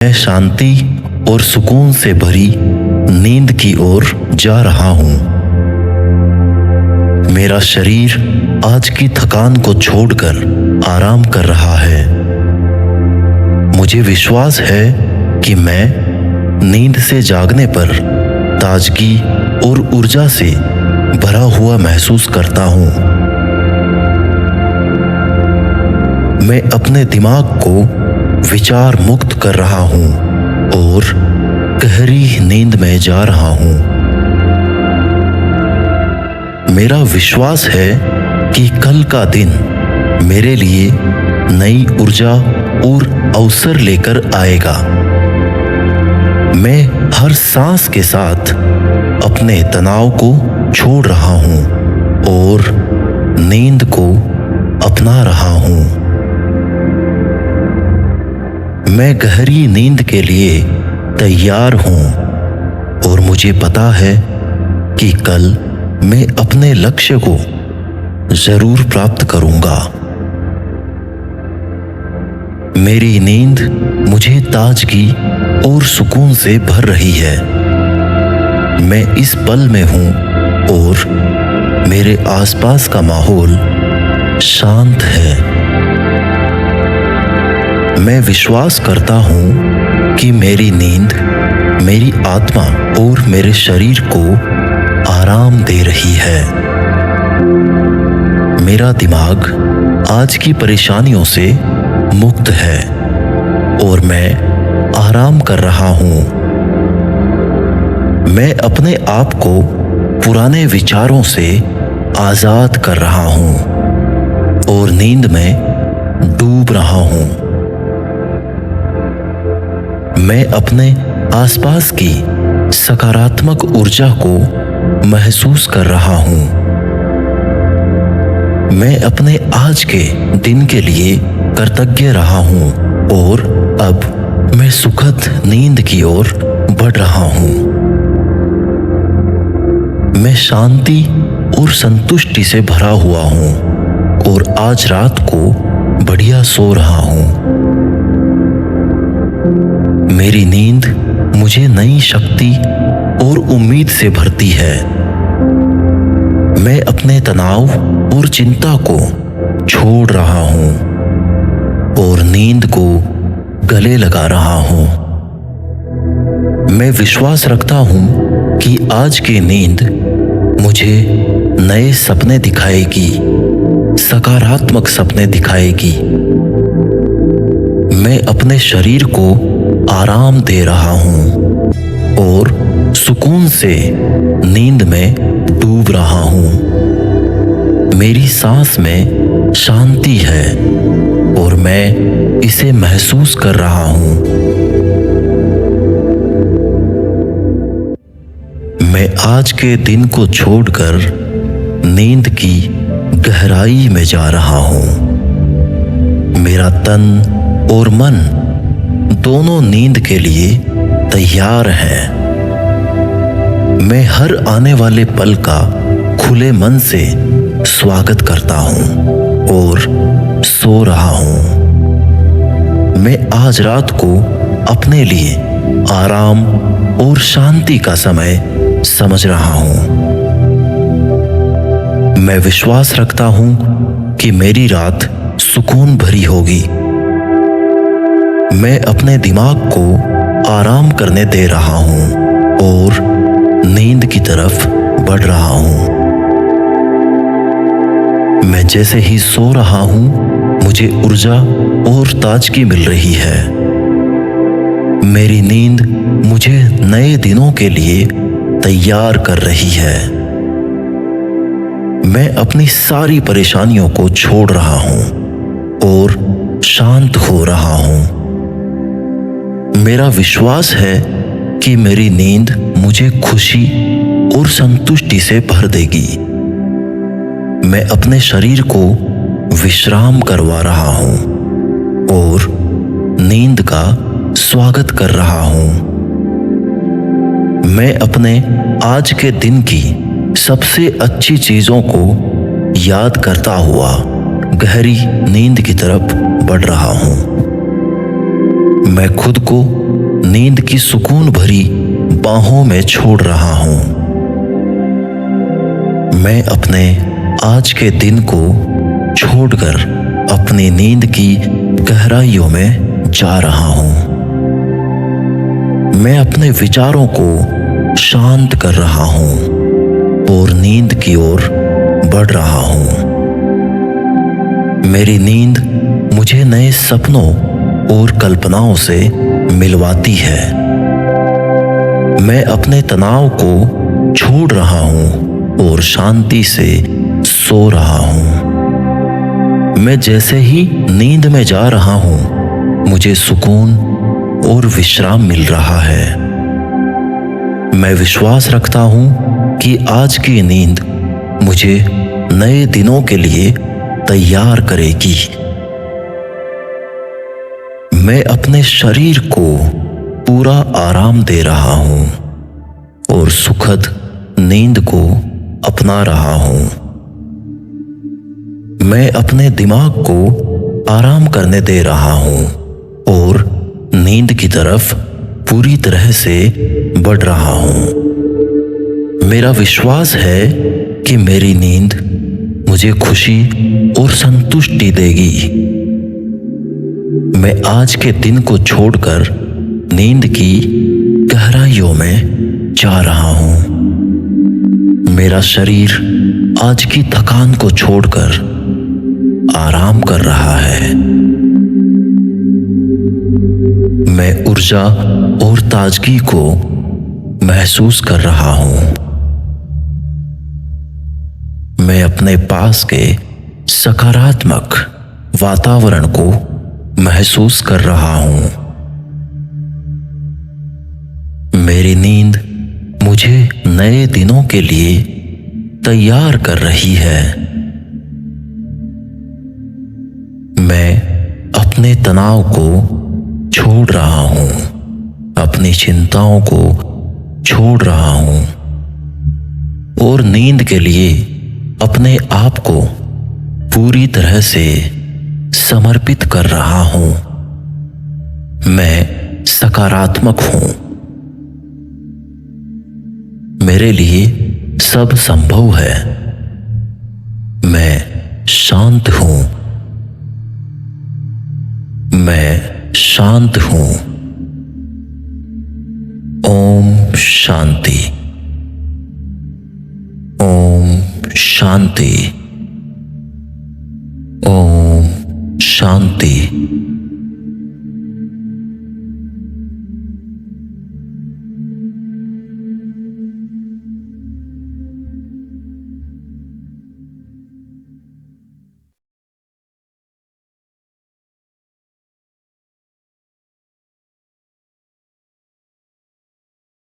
मैं शांति और सुकून से भरी नींद की ओर जा रहा हूं। मेरा शरीर आज की थकान को छोड़कर आराम कर रहा है। मुझे विश्वास है कि मैं नींद से जागने पर ताजगी और ऊर्जा से भरा हुआ महसूस करता हूं। मैं अपने दिमाग को विचार मुक्त कर रहा हूं और गहरी नींद में जा रहा हूं। मेरा विश्वास है कि कल का दिन मेरे लिए नई ऊर्जा और अवसर लेकर आएगा। मैं हर सांस के साथ अपने तनाव को छोड़ रहा हूं और नींद को अपना रहा हूं। मैं गहरी नींद के लिए तैयार हूं और मुझे पता है कि कल मैं अपने लक्ष्य को जरूर प्राप्त करूंगा। मेरी नींद मुझे ताजगी और सुकून से भर रही है। मैं इस पल में हूं और मेरे आसपास का माहौल शांत है। मैं विश्वास करता हूं कि मेरी नींद मेरी आत्मा और मेरे शरीर को आराम दे रही है। मेरा दिमाग आज की परेशानियों से मुक्त है और मैं आराम कर रहा हूं। मैं अपने आप को पुराने विचारों से आजाद कर रहा हूं और नींद में डूब रहा हूं। मैं अपने आसपास की सकारात्मक ऊर्जा को महसूस कर रहा हूं। मैं अपने आज के दिन के लिए कृतज्ञ रहा हूं और अब मैं सुखद नींद की ओर बढ़ रहा हूं। मैं शांति और संतुष्टि से भरा हुआ हूं और आज रात को बढ़िया सो रहा हूं। मेरी नींद मुझे नई शक्ति और उम्मीद से भरती है। मैं अपने तनाव और चिंता को छोड़ रहा हूं और नींद को गले लगा रहा हूं। मैं विश्वास रखता हूं कि आज की नींद मुझे नए सपने दिखाएगी, सकारात्मक सपने दिखाएगी। मैं अपने शरीर को आराम दे रहा हूं और सुकून से नींद में डूब रहा हूं। मेरी सांस में शांति है और मैं इसे महसूस कर रहा हूं। मैं आज के दिन को छोड़कर नींद की गहराई में जा रहा हूं। मेरा तन और मन दोनों नींद के लिए तैयार हैं। मैं हर आने वाले पल का खुले मन से स्वागत करता हूं और सो रहा हूं। मैं आज रात को अपने लिए आराम और शांति का समय समझ रहा हूं। मैं विश्वास रखता हूं कि मेरी रात सुकून भरी होगी। मैं अपने दिमाग को आराम करने दे रहा हूं और नींद की तरफ बढ़ रहा हूं। मैं जैसे ही सो रहा हूं, मुझे ऊर्जा और ताजगी मिल रही है। मेरी नींद मुझे नए दिनों के लिए तैयार कर रही है। मैं अपनी सारी परेशानियों को छोड़ रहा हूं और शांत हो रहा हूं। मेरा विश्वास है कि मेरी नींद मुझे खुशी और संतुष्टि से भर देगी। मैं अपने शरीर को विश्राम करवा रहा हूं और नींद का स्वागत कर रहा हूं। मैं अपने आज के दिन की सबसे अच्छी चीजों को याद करता हुआ गहरी नींद की तरफ बढ़ रहा हूं। मैं खुद को नींद की सुकून भरी बाहों में छोड़ रहा हूं। मैं अपने आज के दिन को छोड़कर अपनी नींद की गहराइयों में जा रहा हूं। मैं अपने विचारों को शांत कर रहा हूं और नींद की ओर बढ़ रहा हूं। मेरी नींद मुझे नए सपनों और कल्पनाओं से मिलवाती है। मैं अपने तनाव को छोड़ रहा हूं और शांति से सो रहा हूं। मैं जैसे ही नींद में जा रहा हूं, मुझे सुकून और विश्राम मिल रहा है। मैं विश्वास रखता हूं कि आज की नींद मुझे नए दिनों के लिए तैयार करेगी। मैं अपने शरीर को पूरा आराम दे रहा हूं और सुखद नींद को अपना रहा हूं। मैं अपने दिमाग को आराम करने दे रहा हूं और नींद की तरफ पूरी तरह से बढ़ रहा हूं। मेरा विश्वास है कि मेरी नींद मुझे खुशी और संतुष्टि देगी। मैं आज के दिन को छोड़कर नींद की गहराइयों में जा रहा हूं। मेरा शरीर आज की थकान को छोड़कर आराम कर रहा है। मैं ऊर्जा और ताजगी को महसूस कर रहा हूं। मैं अपने पास के सकारात्मक वातावरण को महसूस कर रहा हूं। मेरी नींद मुझे नए दिनों के लिए तैयार कर रही है। मैं अपने तनाव को छोड़ रहा हूं, अपनी चिंताओं को छोड़ रहा हूं और नींद के लिए अपने आप को पूरी तरह से समर्पित कर रहा हूं। मैं सकारात्मक हूं। मेरे लिए सब संभव है। मैं शांत हूं। मैं शांत हूं। ओम शांति। ओम शांति। ओम शांति।